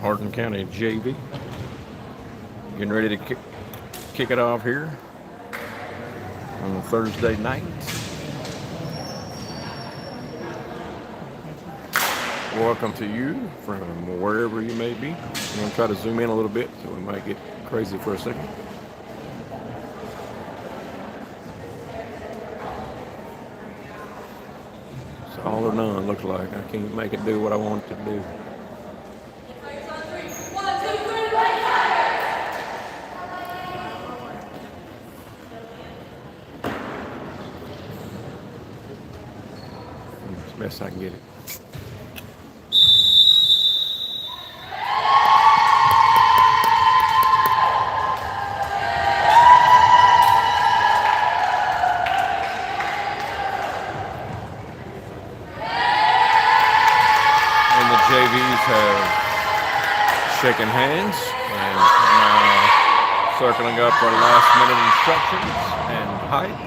Hardin County JV. Getting ready to kick it off here on a Thursday night. Welcome to you from wherever you may be. I'm going to try to zoom in a little bit so we might get crazy for a second. It's all or none, looks like. I can't make it do what I want it to do. As best I can get it. JVs have shaken hands and now circling up for last minute instructions and hype.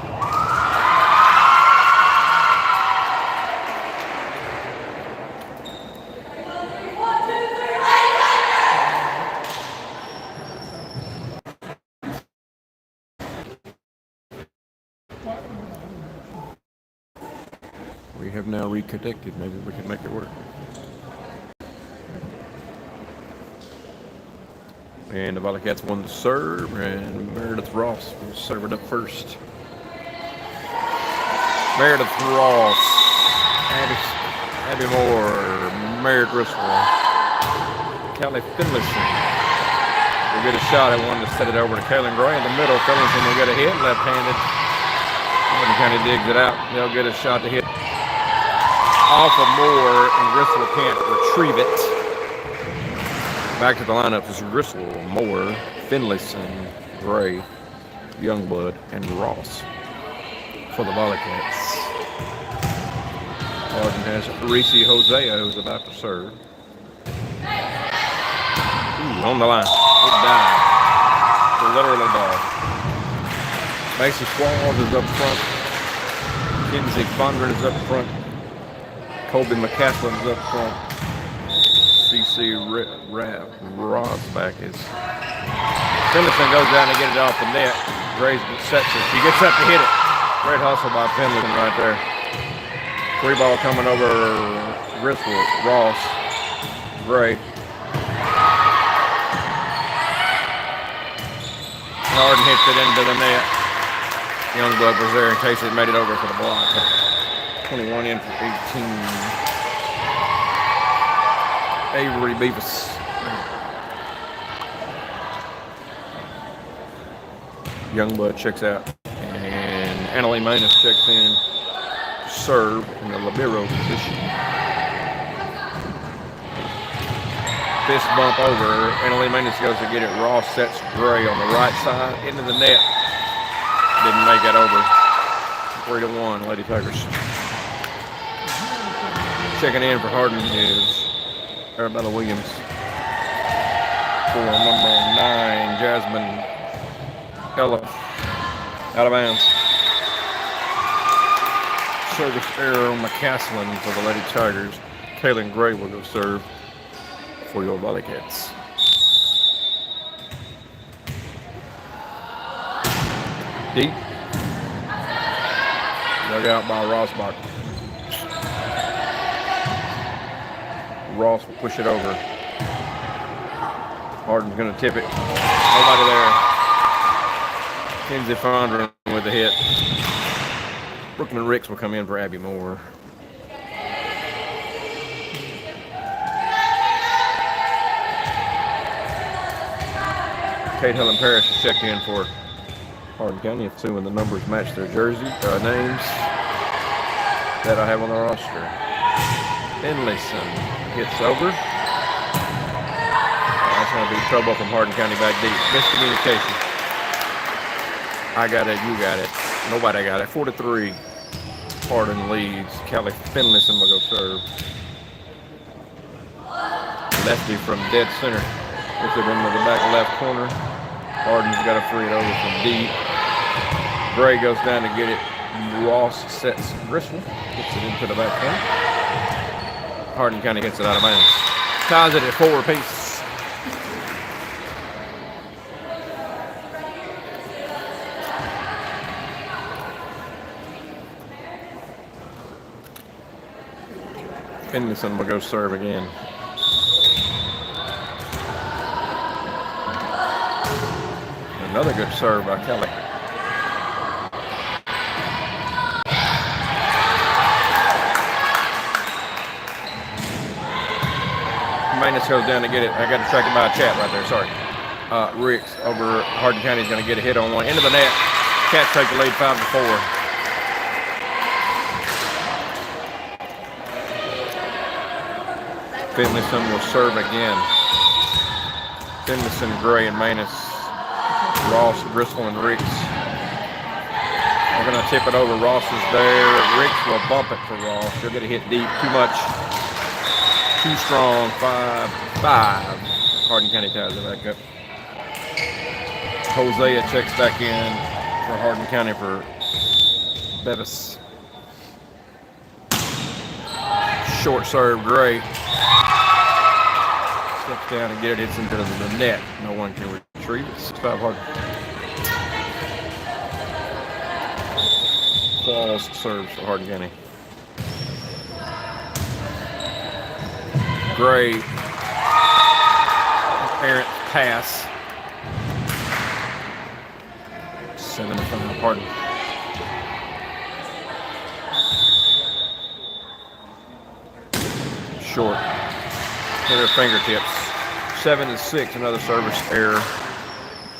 We have now reconnected. Maybe we can make it work. And the VolleyCats won the serve, and Meredith Ross will serve it up first. Meredith Ross, Abby Moore, Mary Driscoll, Kelly Finlayson will get a shot at one to set it over to Kaylin Gray in the middle. Finlayson will get a hit, left-handed. Hardin County digs it out. They'll get a shot to hit off of Moore, and Driscoll can't retrieve it. Back to the lineup is Griswold, Moore, Finlayson, Gray, Youngblood, and Ross for the VolleyCats. Hardin has Reese Hosea, who's about to serve. Ooh, on the line. Good dive. Literally dive. Macy Qualls is up front. Kinsey Fondren is up front. Colby McCaslin is up front. CC Rosbach is. Finlayson goes down to get it off the net. Gray sets it. She gets up to hit it. Great hustle by Finlayson right there. Free ball coming over Griswold, Ross, Gray. Hardin hits it into the net. Youngblood was there in case it made it over for the block. 21 in for 18. Avery Beavis. Youngblood checks out. And Annalie Manus checks in to serve in the libero position. Fist bump over. Annalie Manus goes to get it. Ross sets Gray on the right side into the net. Didn't make it over. 3-1, Lady Tigers. Checking in for Hardin is Arabella Williams. For number 9, Jasmine Ella. Out of bounds. Service error on McCaslin for the Lady Tigers. Kaylin Gray will go serve for your VolleyCats. Deep. Dug out by Rosbach. Ross will push it over. Hardin's going to tip it. Nobody there. Kinsey Fondren with the hit. Brookman Ricks will come in for Abby Moore. Kate Helen Parrish is checked in for Hardin County, assuming the numbers match their jersey names that I have on the roster. Finlayson gets over. That's going to be trouble from Hardin County back deep. Miscommunication. I got it, you got it. Nobody got it. 4-3. Hardin leads. Kelly Finlayson will go serve. Lefty from dead center. Puts it into the back left corner. Hardin's got to free it over from deep. Gray goes down to get it. Ross sets Griswold. Gets it into the back corner. Hardin County gets it out of bounds. Ties it at 4 apiece. Finlayson will go serve again. Another good serve by Kelly. Manus goes down to get it. I got distracted by a chat right there. Sorry. Ricks over Hardin County is going to get a hit on one. Into the net. Cats take the lead 5-4. Finlayson will serve again. Finlayson, Gray, and Manus. Ross, Driscoll, and Ricks. They're going to tip it over. Ross is there. Ricks will bump it for Ross. He'll get a hit deep. Too much. Too strong. 5-5. Hardin County ties it back up. Hosea checks back in for Hardin County for Bevis. Short serve, Gray. Steps down and get it. It's into the net. No one can retrieve it. 6-5 Hardin. Falls serves for Hardin County. Gray. Errant pass. 7-5 Hardin. Short. Hit her fingertips. 7-6. Another service error.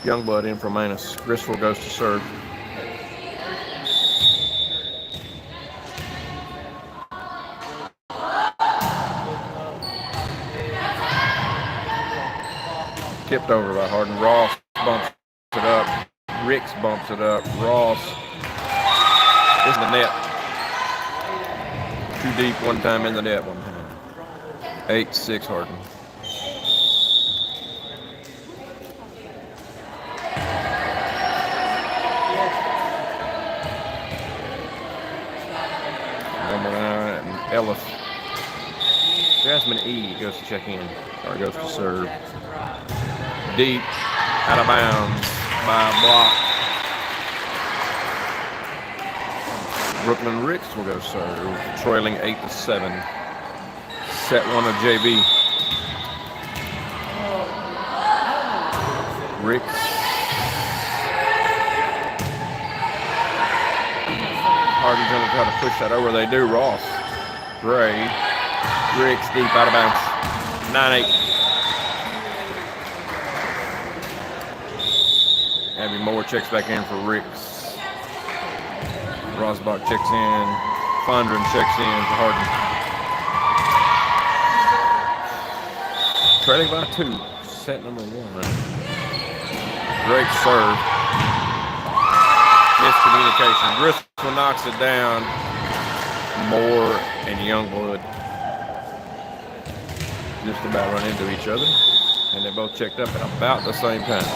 Youngblood in for Manus. Griswold goes to serve. Tipped over by Hardin. Ross bumps it up. Ricks bumps it up. Ross is in the net. Too deep one time, in the net one time. 8-6 Hardin. Number 9, Ellis. Jasmine E goes to check in, or goes to serve. Deep, out of bounds by a block. Brooklyn Ricks will go serve, trailing 8-7. Set one of JB. Ricks. Hardin's going to try to push that over. They do. Ross. Gray. Ricks deep, out of bounds. 9-8. Abby Moore checks back in for Ricks. Rosbach checks in. Fondren checks in for Hardin. Trailing by 2. Set number 1. Great serve. Miscommunication. Griswold knocks it down. Moore and Youngblood just about run into each other. And they both checked up at about the same time.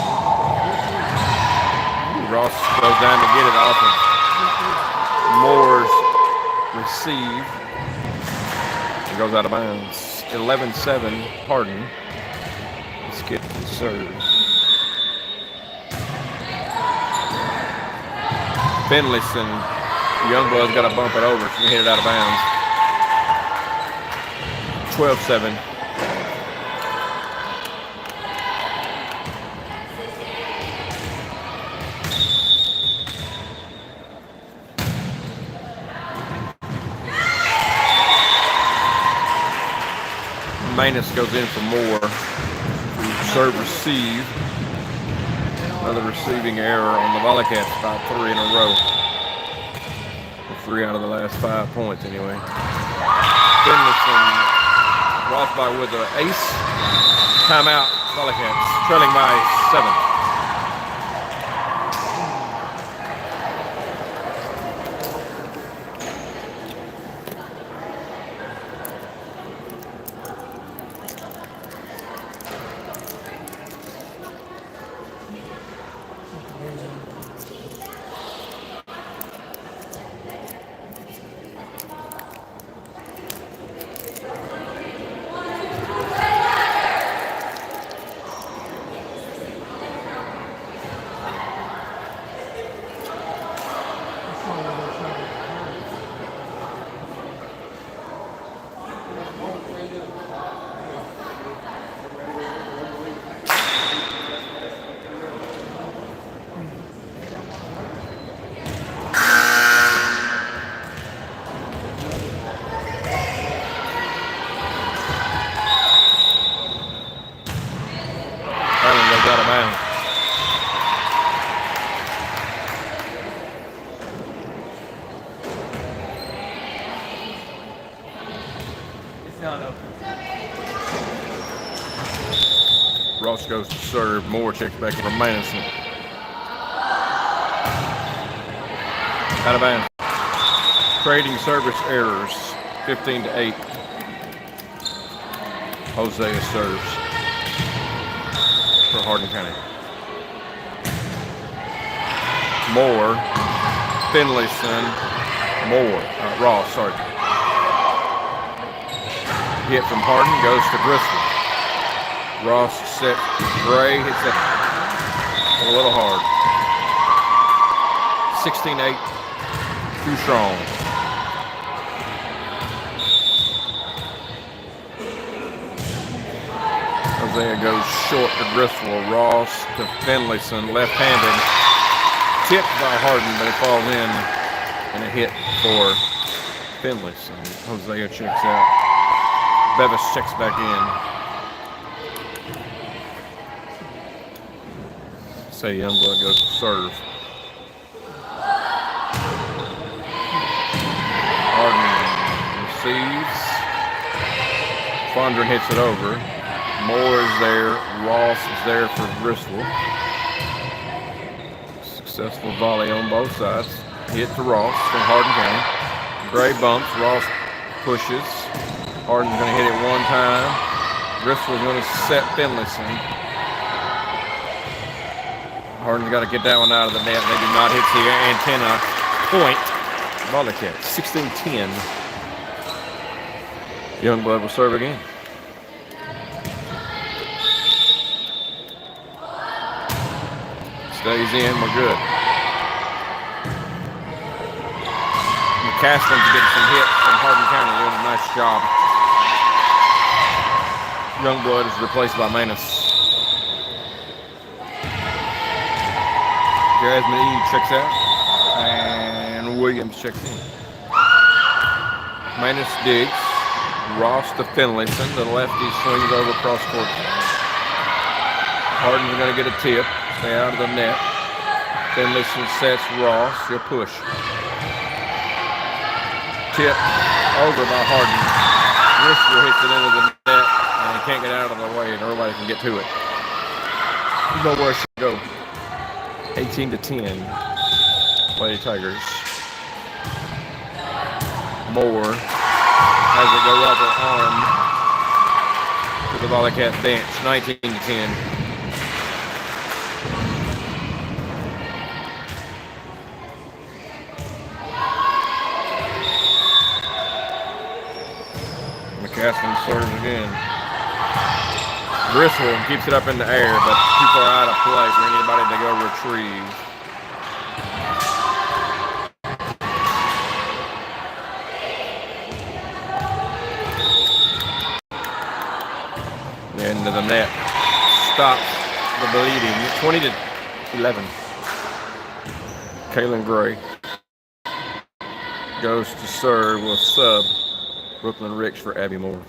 Ross goes down to get it off of Moore's receive. It goes out of bounds. 11-7 Hardin. Let's get the serve. Finlayson. Youngblood's got to bump it over. She can hit it out of bounds. 12-7. Manus goes in for Moore. Serve receive. Another receiving error on the VolleyCats, about 3 in a row. 3 out of the last 5 points anyway. Finlayson, Rosbach with an ace. Timeout, VolleyCats, trailing by 7. Ross goes to serve. Moore checks back over Manison. Out of bounds. Trading service errors. 15-8. Hosea serves for Hardin County. Moore. Finlayson. Moore. Ross, sorry. Hit from Hardin goes to Bristol. Ross set. Gray hits it a little hard. 16-8. Too strong. Hosea goes short to Bristol. Ross to Finlayson, left-handed. Tipped by Hardin, but it falls in and a hit for Finlayson. Hosea checks out. Bevis checks back in. Say Youngblood goes to serve. Hardin receives. Fondren hits it over. Moore is there. Ross is there for Bristol. Successful volley on both sides. Hit to Ross from Hardin County. Gray bumps. Ross pushes. Hardin's going to hit it one time. Bristol's going to set Finlayson. Hardin's got to get that one out of the net. They do not hit the antenna. Point. VolleyCats. 16-10. Youngblood will serve again. Stays in, we're good. McCaslin's getting some hits from Hardin County, doing a nice job. Youngblood is replaced by Manus. Jasmine E checks out, and Williams checks in. Manus digs. Ross to Finlayson. The lefty swings over cross court. Hardin's going to get a tip. Stay out of the net. Finlayson sets Ross. He'll push. Tip over by Hardin. Bristol hits it into the net, and he can't get out of the way, and everybody can get to it. You know where it should go. 18-10. Lady Tigers. Moore has it go up her arm to the VolleyCats bench. 19-10. McCaslin serves again. Bristol keeps it up in the air, but too far out of play for anybody to go retrieve. Into the net. Stops the bleeding. 20-11. Kaylin Gray goes to serve with sub Brooklyn Ricks for Abby Moore.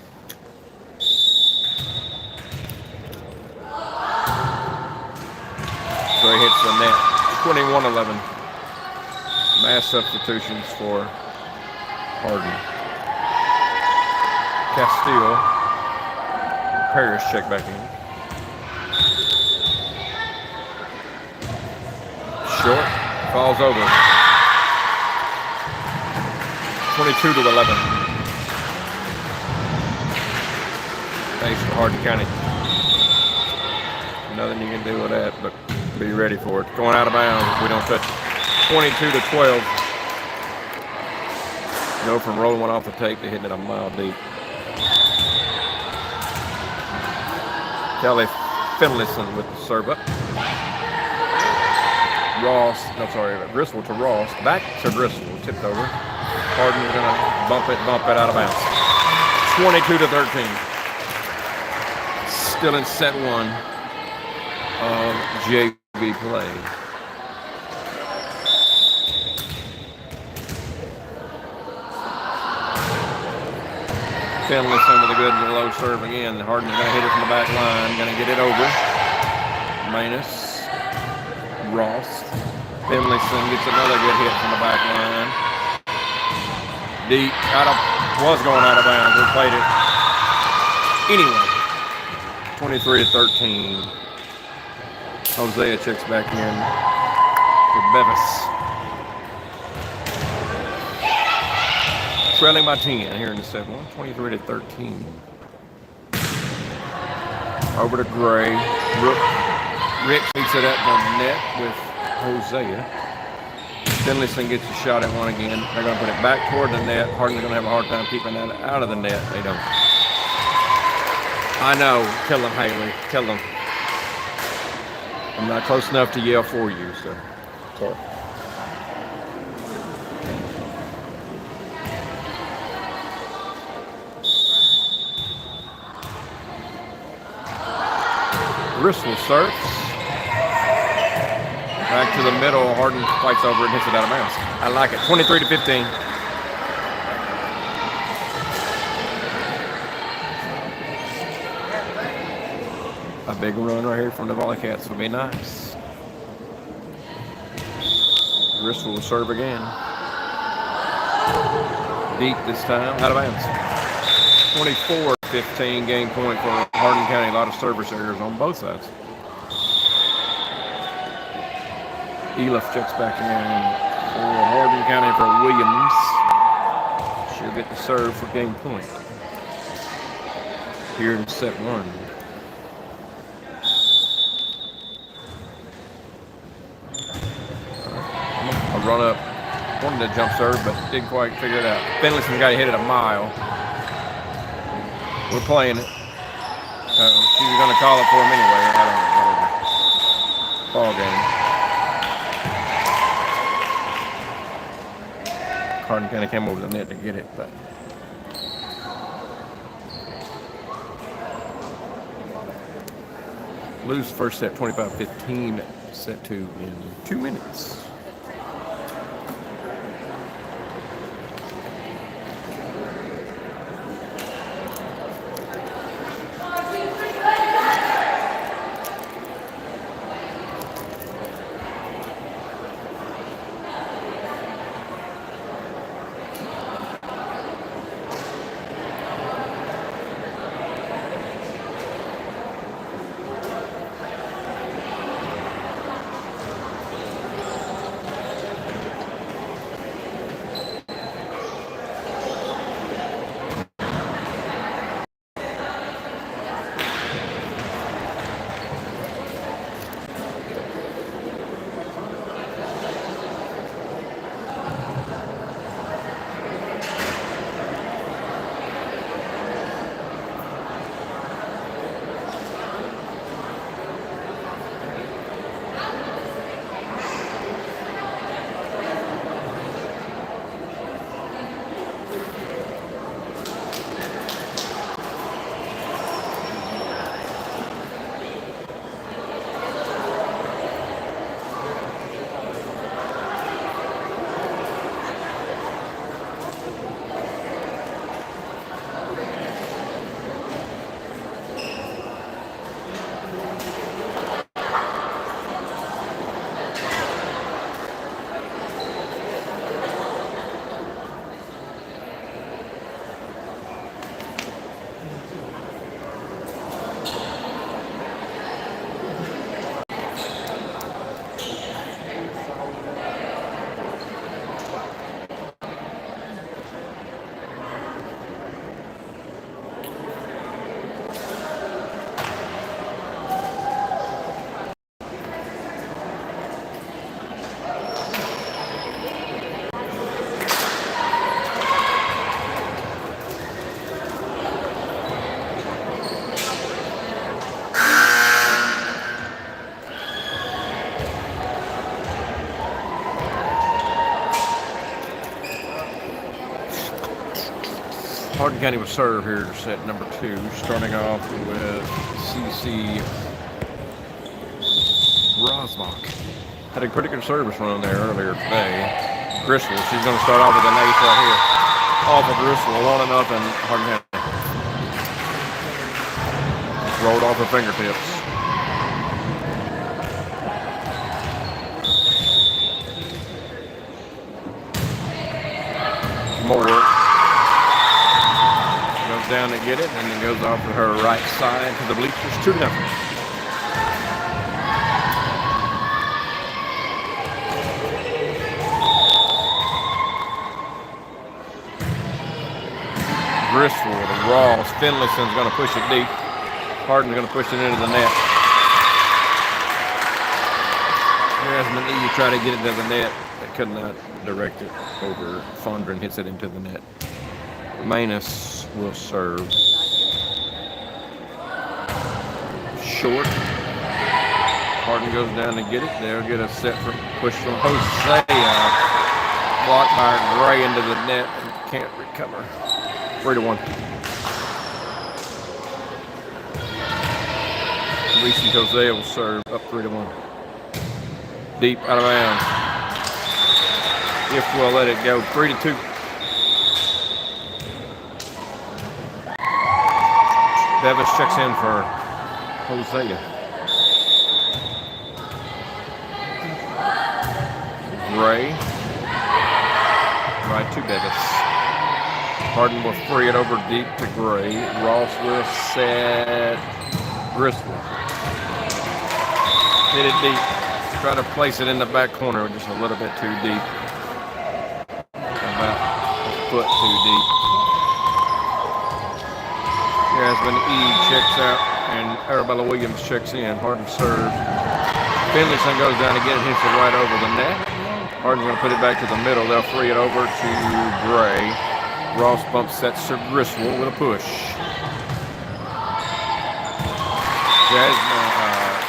Gray hits the net. 21-11. Mass substitutions for Hardin. Castile. Paris check back in. Short. Falls over. 22-11. Thanks for Hardin County. Nothing you can do with that, but be ready for it. Going out of bounds if we don't touch it. 22-12. Go from rolling one off the tape to hitting it a mile deep. Kelly Finlayson with the serve up. Bristol to Ross. Back to Bristol. Tipped over. Hardin's going to bump it out of bounds. 22-13. Still in set one of JV play. Finlayson with a good low serve again. Hardin's going to hit it from the back line. Going to get it over. Manus. Ross. Finlayson gets another good hit from the back line. Deep. Was going out of bounds. We played it anyway. 23-13. Hosea checks back in for Bevis. Trailing by 10 here in the second one, 23-13. Over to Gray. Rick beats it at the net with Hosea. Finlayson gets a shot at one again. They're going to put it back toward the net. Hardin's going to have a hard time keeping that out of the net. They don't. I know. Tell them, Haley. Tell them. I'm not close enough to yell for you, so. Sorry. Griswold starts. Back to the middle. Hardin fights over it and hits it out of bounds. I like it. 23-15. A big run right here from the VolleyCats would be nice. Griswold will serve again. Deep this time. Out of bounds. 24-15 game point for Hardin County. A lot of service errors on both sides. Eliff checks back in for Hardin County for Williams. She'll get the serve for game point here in set one. A run up. Wanted to jump serve, but didn't quite figure it out. Finlayson got to hit it a mile. We're playing it. She was going to call it for him anyway. I don't know. Ball game. Hardin kind of came over the net to get it, but lose first set 25-15. Set two in 2 minutes. Hardin County will serve here to set number two, starting off with CC Rosbach. Had a pretty good service run there earlier today. Griswold, she's going to start off with an ace right here. Off of Griswold, 1-0, Hardin County. Rolled off her fingertips. More. down to get it, and then goes off to her right side to the bleachers, 2-0. Griswold to Ross. Finlayson's going to push it deep. Hardin's going to push it into the net. Jasmine E try to get it to the net. They could not direct it over. Fondren hits it into the net. Manus will serve. Short. Hardin goes down to get it. They'll get a set for push from Hosea. Blocked by Gray into the net and can't recover. 3-1. Reese Hosea will serve up 3-1. Deep out of bounds. If we'll let it go. 3-2. Bevis checks in for Hosea. Gray. Right to Bevis. Hardin will free it over deep to Gray. Ross will set Griswold. Hit it deep. Try to place it in the back corner, just a little bit too deep. About a foot too deep. Jasmine E checks out, and Arabella Williams checks in. Hardin serves. Finlayson goes down to get it, hits it right over the net. Hardin's going to put it back to the middle. They'll free it over to Gray. Ross bump sets to Griswold with a push. Jasmine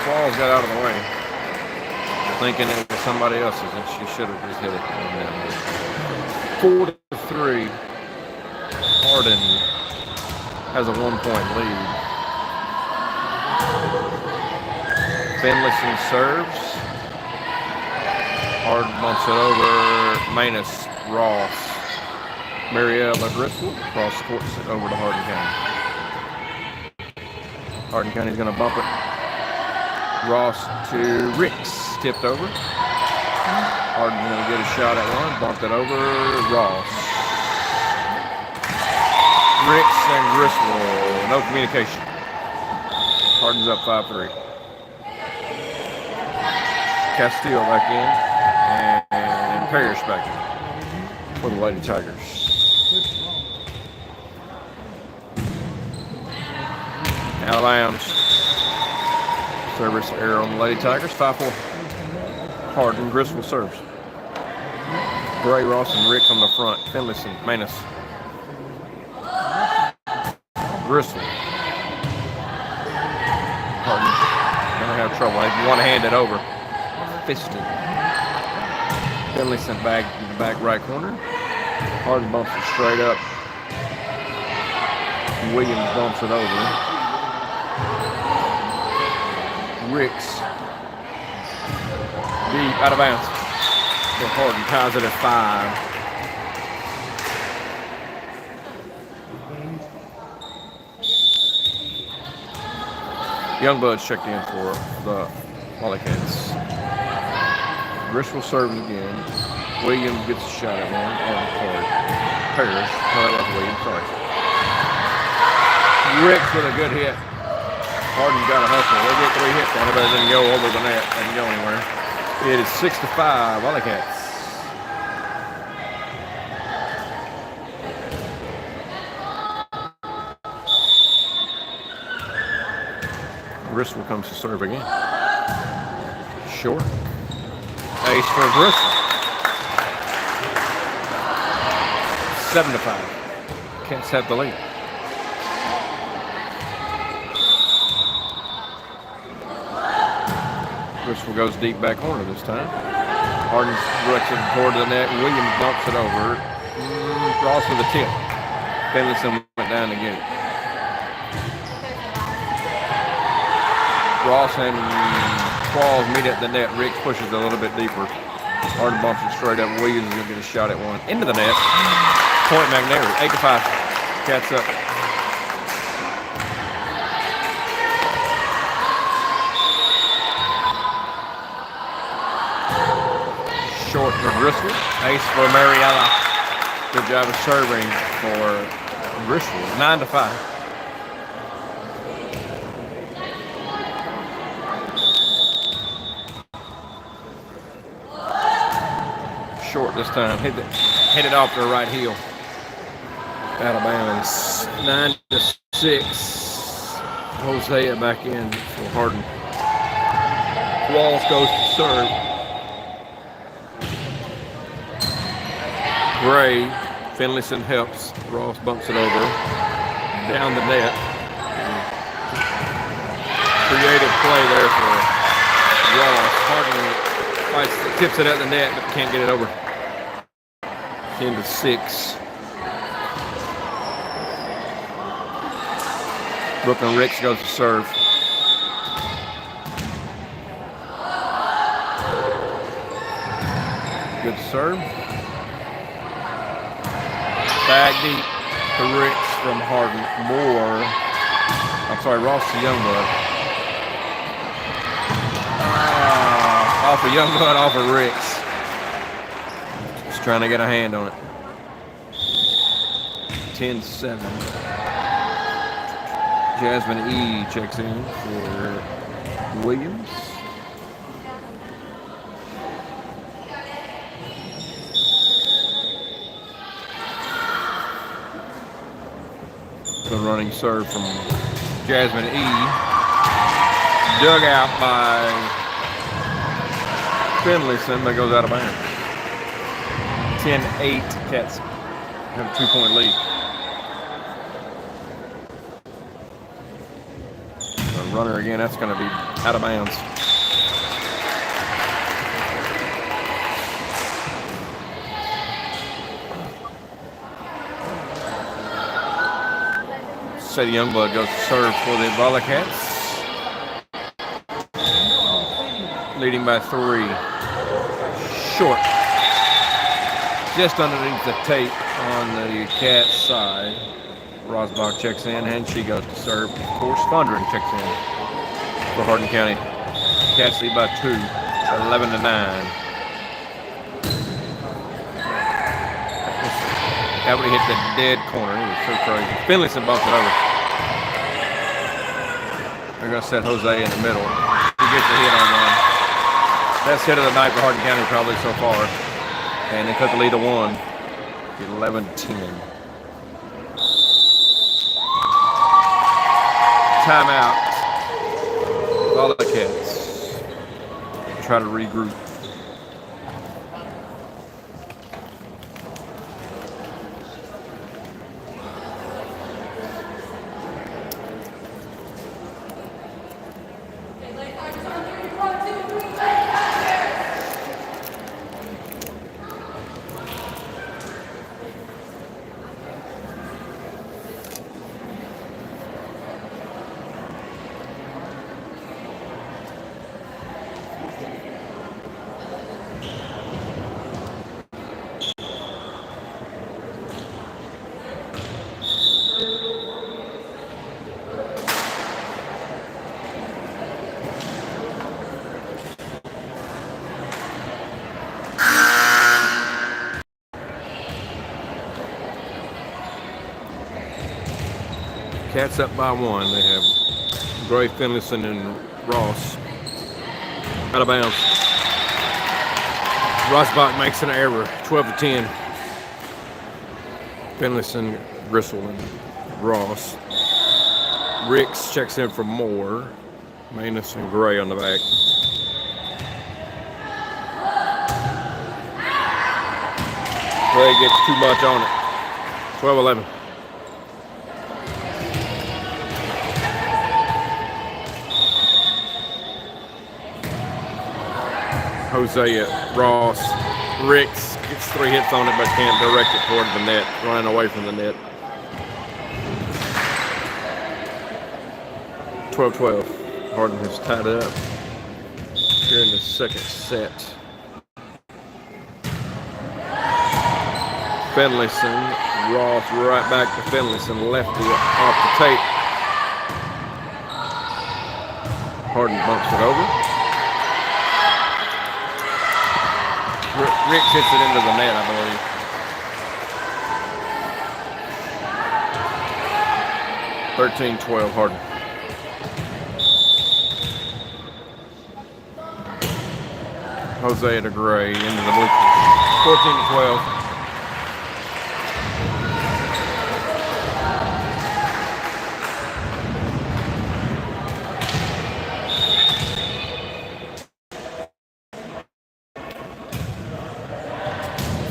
Qualls got out of the way, thinking it was somebody else's, and she should have just hit it. 4-3. Hardin has a 1-point lead. Finlayson serves. Hardin bumps it over. Manus, Ross. Mariella Griswold cross courts it over to Hardin County. Hardin County's going to bump it. Ross to Ricks, tipped over. Hardin's going to get a shot at one, bumped it over. Ross. Ricks and Griswold, no communication. Hardin's up 5-3. Castile back in, and Parrish back in for the Lady Tigers. Out of bounds. Service error on the Lady Tigers. 5-4. Hardin. Griswold serves. Gray, Ross, and Ricks on the front. Finlayson, Manus. Griswold. Hardin gonna have trouble. They want to hand it over. Fisted. Finlayson back in the back right corner. Hardin bumps it straight up. Williams bumps it over. Ricks. Deep, out of bounds. So Hardin ties it at 5. Youngbloods checked in for the VolleyCats. Griswold serves again. Williams gets a shot at one. Parrish. Oh, that was Williams, sorry. Ricks with a good hit. Hardin's got a hustle. They get 3 hits on it, but it didn't go over the net. It didn't go anywhere. It is 6-5, VolleyCats. Griswold comes to serve again. Short. Ace for Griswold. 7-5. Cats have the lead. Griswold goes deep back corner this time. Hardin directs it toward the net. Williams bumps it over. Ross with a tip. Finlayson went down to get it. Ross and Qualls meet at the net. Ricks pushes a little bit deeper. Hardin bumps it straight up. Williams is going to get a shot at one. Into the net. Point McNary. 8-5. Cats up. Short for Griswold. Ace for Mariella. Good job of serving for Griswold, 9-5. Short this time. Hit it off the right heel. Out of bounds. 9-6. Hosea back in for Hardin. Walls goes to serve. Gray. Finlayson helps. Ross bumps it over. Down the net. Creative play there for Ross. Hardin tips it at the net, but can't get it over. 10-6. Brooklyn Ricks goes to serve. Good serve. Back deep to Ricks from Hardin. Ross to Youngblood. Off of Youngblood, off of Ricks. Just trying to get a hand on it. 10-7. Jasmine E checks in for Williams. The running serve from Jasmine E. Dug out by Finlayson, but goes out of bounds. 10-8. Cats have a 2-point lead. The runner again, that's going to be out of bounds. Sadie Youngblood goes to serve for the VolleyCats. Leading by 3. Short. Just underneath the tape on the Cats side. Rosbach checks in and she goes to serve. Of course, Thundering checks in for Hardin County. Cats lead by 2, 11-9. That would have hit the dead corner. It was so crazy. Finlayson bumped it over. They're going to set Jose in the middle. He gets a hit on one. Best hit of the night for Hardin County probably so far. And they cut the lead to 1. 11-10. Timeout. VolleyCats. Try to regroup. Cats up by 1. They have Gray, Finlayson, and Ross. Out of bounds. Rosbach makes an error. 12-10. Finlayson, Griswold, and Ross. Ricks checks in for Moore. Manus and Gray on the back. Gray gets too much on it. 12-11. Hosea, Ross, Ricks gets 3 hits on it but can't direct it toward the net, running away from the net. 12-12. Hardin has tied it up here in the second set. Finlayson, Ross right back to Finlayson, lefty off the tape. Hardin bumps it over. Ricks hits it into the net, I believe. 13-12 Hardin. Hosea to Gray into the bleachers. 14-12.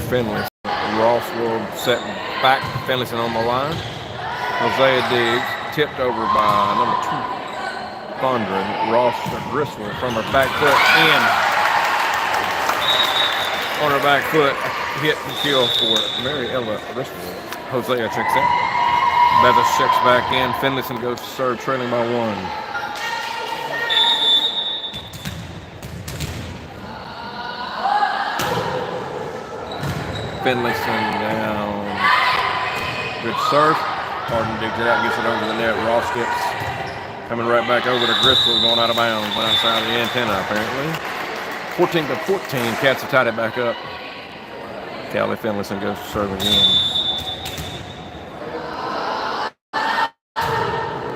Finley. Ross will set back. Finlayson on the line. Hosea Diggs tipped over by number 2, Fondren. Ross Griswold from her back foot in. On her back foot, hit and kill for Mary Ella Griswold. Hosea checks in. Bevis checks back in. Finlayson goes to serve, trailing by 1. Finlayson down. Good serve. Hardin digs it out, gets it over the net. Ross gets coming right back over to Griswold, going out of bounds. Went outside the antenna, apparently. 14-14. Cats have tied it back up. Callie Finlayson goes to serve again.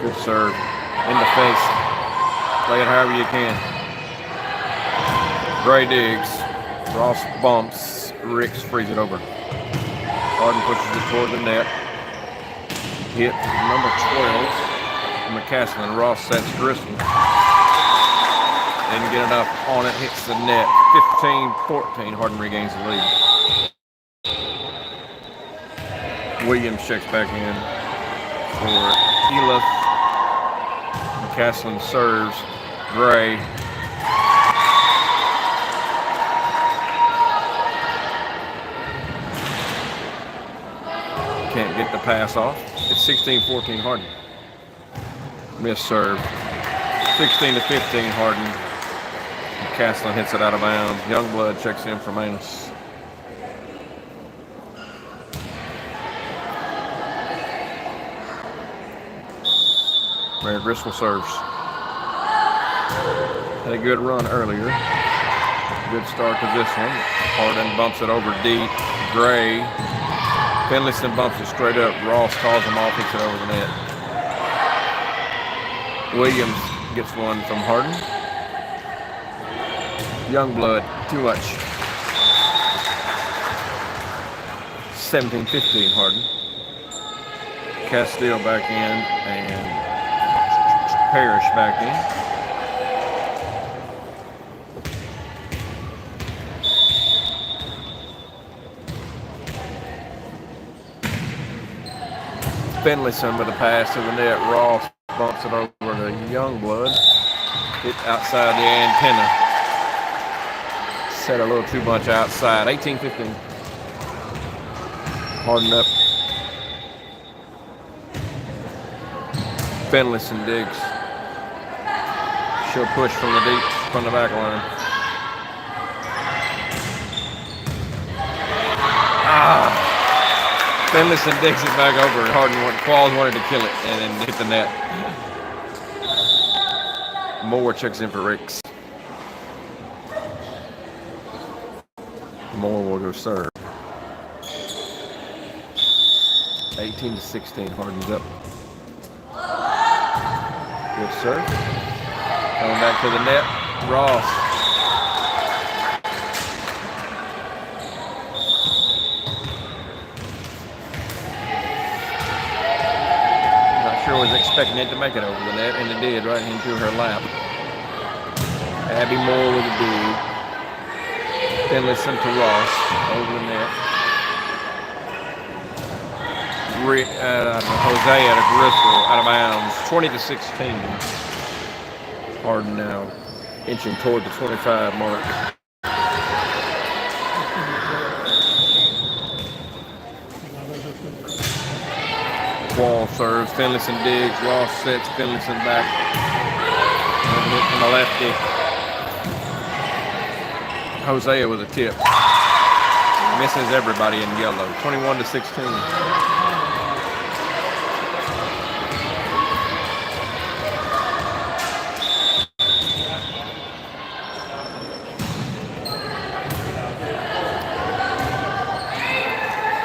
Good serve. In the face. Play it however you can. Gray digs. Ross bumps. Ricks frees it over. Hardin pushes it toward the net. Hit number 12. McCaslin. Ross sets Griswold. Didn't get enough on it. Hits the net. 15-14. Hardin regains the lead. Williams checks back in for Elif. McCaslin serves. Gray. Can't get the pass off. It's 16-14 Hardin. Missed serve. 16-15 Hardin. McCaslin hits it out of bounds. Youngblood checks in for Manus. Mary Griswold serves. Had a good run earlier. Good start to this one. Hardin bumps it over deep. Gray. Finlayson bumps it straight up. Ross calls him off, hits it over the net. Williams gets one from Hardin. Youngblood, too much. 17-15 Hardin. Castile back in and Parrish back in. Finlayson with a pass to the net. Ross bumps it over to Youngblood. Hit outside the antenna. Set a little too much outside. 18-15. Hardin up. Finlayson digs. She'll push from the back line. Finlayson digs it back over, and Qualls wanted to kill it and then hit the net. Moore checks in for Ricks. Moore will go serve. 18-16, Hardin's up. Good serve. Coming back to the net, Ross. Was expecting it to make it over the net, and it did, right into her lap. Abby Moore with a dig. Finlayson to Ross over the net. Hosea to Griswold out of bounds. 20-16. Hardin now inching toward the 25 mark. Wall serves. Finlayson digs. Ross sets Finlayson back. And hit from the lefty. Hosea with a tip. Misses everybody in yellow. 21-16.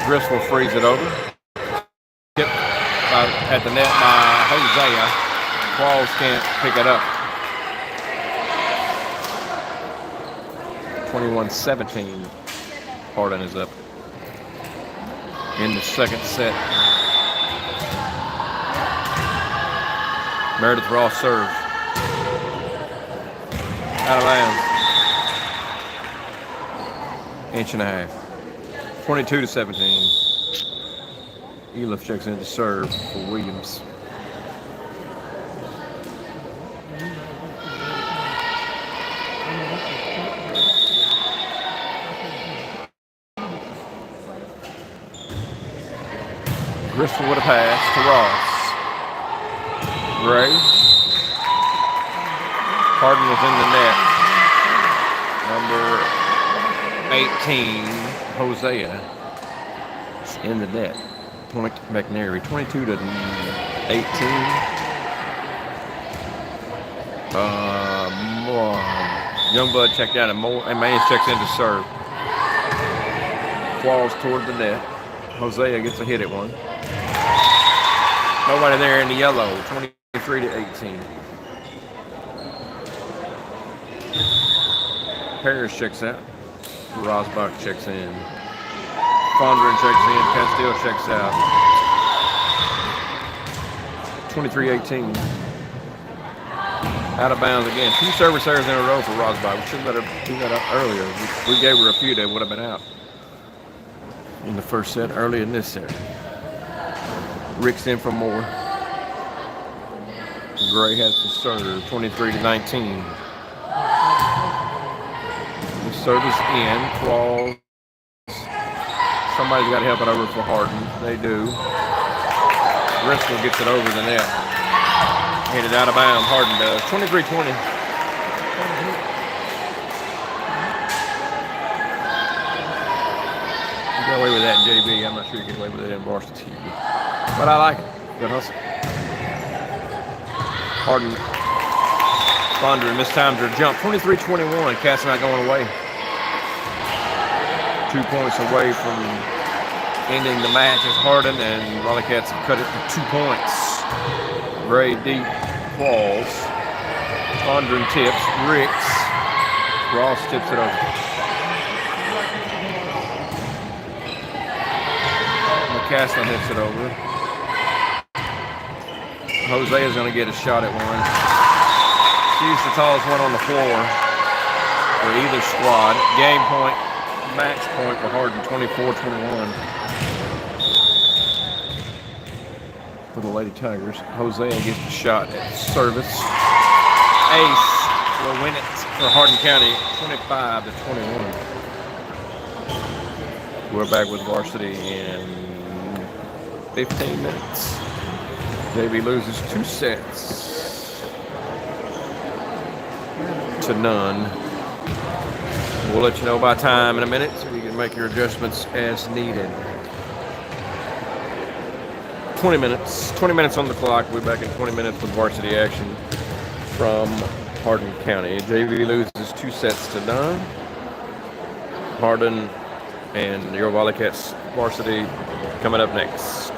Griswold frees it over. Tip by at the net by Hosea. Qualls can't pick it up. 21-17. Hardin is up in the second set. Meredith Ross serves. Out of bounds. Inch and a half. 22-17. Eliff checks in to serve for Williams. Bristol with a pass to Ross. Gray. Hardin was in the net. Number 18, Hosea, is in the net. Point McNary, 22-18. Youngblood checked out, and Mays checks in to serve. Falls toward the net. Hosea gets a hit at one. Nobody there in the yellow, 23-18. Parrish checks out. Rosbach checks in. Fondren checks in. Castile checks out. 23-18. Out of bounds again. 2 service errors in a row for Rosbach. We should have let her do that up earlier. We gave her a few that would have been out in the first set, early in this set. Rick's in for more. Gray has to serve, 23-19. The service in, Claws. Somebody's got to help it over for Hardin. They do. Bristol gets it over the net. Hit it out of bounds. Hardin does. 23-20. You get away with that in JV. I'm not sure you get away with it in varsity. But I like it. Good hustle. Hardin. Fondren mistimes her jump. 23-21. Cats not going away. 2 points away from ending the match as Hardin and VolleyCats have cut it to 2 points. Gray deep falls. Fondren tips. Ricks. Ross tips it over. McCaslin hits it over. Hosea is going to get a shot at one. She's the tallest one on the floor for either squad. Game point, match point for Hardin, 24-21. For the Lady Tigers. Hosea gets the shot at service. Ace will win it for Hardin County, 25-21. We're back with varsity in 15 minutes. JV loses 2 sets to none. We'll let you know by time in a minute so you can make your adjustments as needed. 20 minutes on the clock. We're back in 20 minutes with varsity action from Hardin County. JV loses 2 sets to none. Hardin and your VolleyCats varsity coming up next.